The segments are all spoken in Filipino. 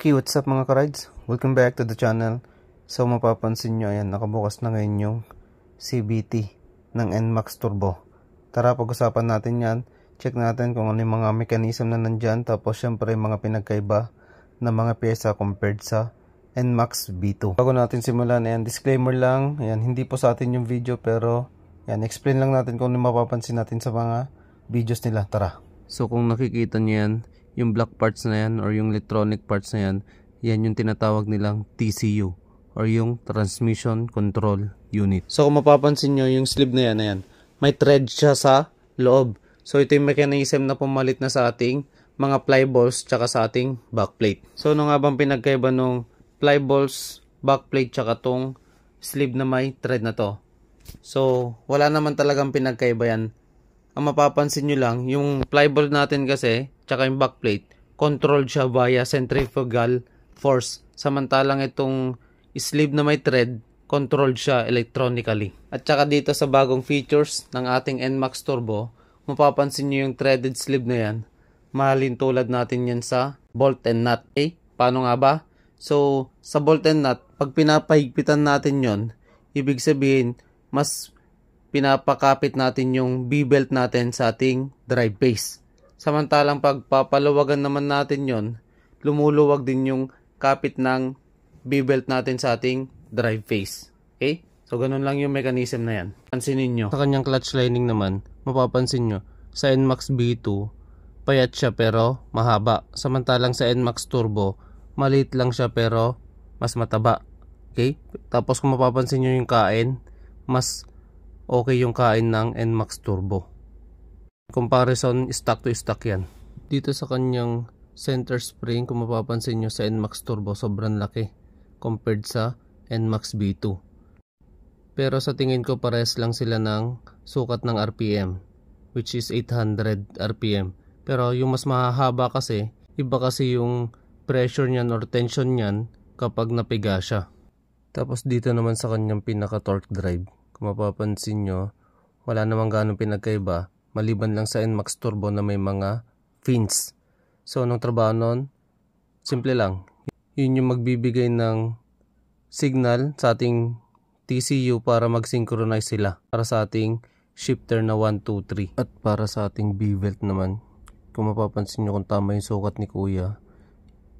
Okay, what's up mga ka-rides? Welcome back to the channel. So mapapansin nyo, ayan, nakabukas na ngayon yung CVT ng NMAX Turbo. Tara, pag-usapan natin yan. Check natin kung ano yung mga mechanism na nandyan. Tapos syempre yung mga pinagkaiba na mga pyesa compared sa NMAX V2. Bago natin simulan, ayan, disclaimer lang. Ayan, hindi po sa atin yung video pero ayan, explain lang natin kung ano mapapansin natin sa mga videos nila. Tara. So kung nakikita nyo yan, yung black parts na yan or yung electronic parts na yan, yan yung tinatawag nilang TCU or yung Transmission Control Unit. So kung mapapansin nyo, yung sleeve na yan, may thread siya sa loob. So ito yung mechanism na pumalit na sa ating mga fly balls tsaka sa ating backplate. So ano nga bang pinagkaiba nung fly balls, backplate tsaka tong sleeve na may thread na to? So wala naman talagang pinagkaiba yan. Ang mapapansin nyo lang, yung flyball natin kasi, tsaka yung backplate, controlled siya via centrifugal force. Samantalang itong sleeve na may thread, controlled siya electronically. At tsaka dito sa bagong features ng ating NMAX Turbo, mapapansin nyo yung threaded sleeve na yan. Mahalin tulad natin yan sa bolt and nut. Paano nga ba? So, sa bolt and nut, pag pinapahigpitan natin yon, ibig sabihin, mas pinapakapit natin yung B-belt natin sa ating drive base. Samantalang pag papaluwagan naman natin yon, lumuluwag din yung kapit ng B-belt natin sa ating drive base. Okay? So, ganun lang yung mechanism na yan. Pansinin nyo. Sa kanyang clutch lining naman, mapapansin nyo, sa NMAX V2, payat siya pero mahaba. Samantalang sa NMAX Turbo, maliit lang siya pero mas mataba. Okay? Tapos kung mapapansin nyo yung kain, mas okay yung kain ng NMAX Turbo. Comparison, stock to stock yan. Dito sa kanyang center spring, kung mapapansin nyo sa NMAX Turbo, sobrang laki compared sa NMAX V2. Pero sa tingin ko, pares lang sila ng sukat ng RPM, which is 800 RPM. Pero yung mas mahahaba kasi, iba kasi yung pressure nyan or tension nyan kapag napiga siya. Tapos dito naman sa kanyang pinaka-torque drive, kung mapapansin nyo, wala namang ganong pinagkaiba, maliban lang sa NMAX Turbo na may mga fins. So, anong trabaho nun? Simple lang. Yun yung magbibigay ng signal sa ating TCU para mag-synchronize sila para sa ating shifter na 1, 2, 3. At para sa ating B-belt naman, kung mapapansin nyo kung tama yung sukat ni Kuya,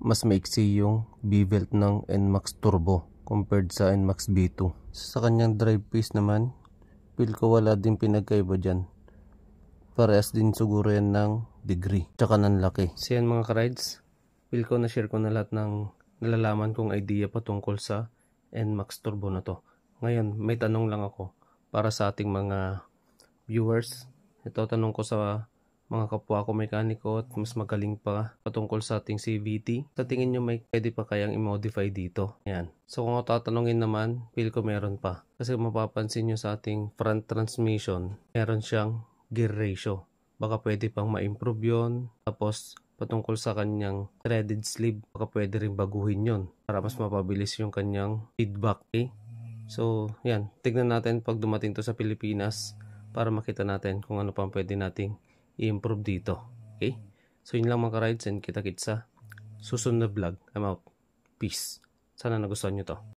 mas maiksi yung B-belt ng NMAX Turbo compared sa NMAX V2. Sa kanyang drive piece naman, feel ko wala din pinagkaiba dyan. Parehas din siguro yan ng degree, tsaka ng laki. So yan mga ka-rides, feel ko na-share ko na lahat ng nalalaman kong idea patungkol sa NMAX Turbo na to. Ngayon, may tanong lang ako para sa ating mga viewers. Ito tanong ko sa mga kapwa ko mekaniko at mas magaling pa patungkol sa ating CVT. Sa tingin nyo may pwede pa kayang i-modify dito? Yan. So kung tatanungin naman, feel ko meron pa. Kasi mapapansin nyo sa ating front transmission, meron siyang gear ratio. Baka pwede pang ma-improve yun. Tapos patungkol sa kanyang threaded sleeve, baka pwede rin baguhin yun para mas mapabilis yung kanyang feedback. Okay? So yan, tignan natin pag dumating to sa Pilipinas para makita natin kung ano pang pwede nating i-improve dito. Okay? So yun lang mga ka-rides and kita-kits sa susunod na vlog. I'm out. Peace. Sana nagustuhan nyo to.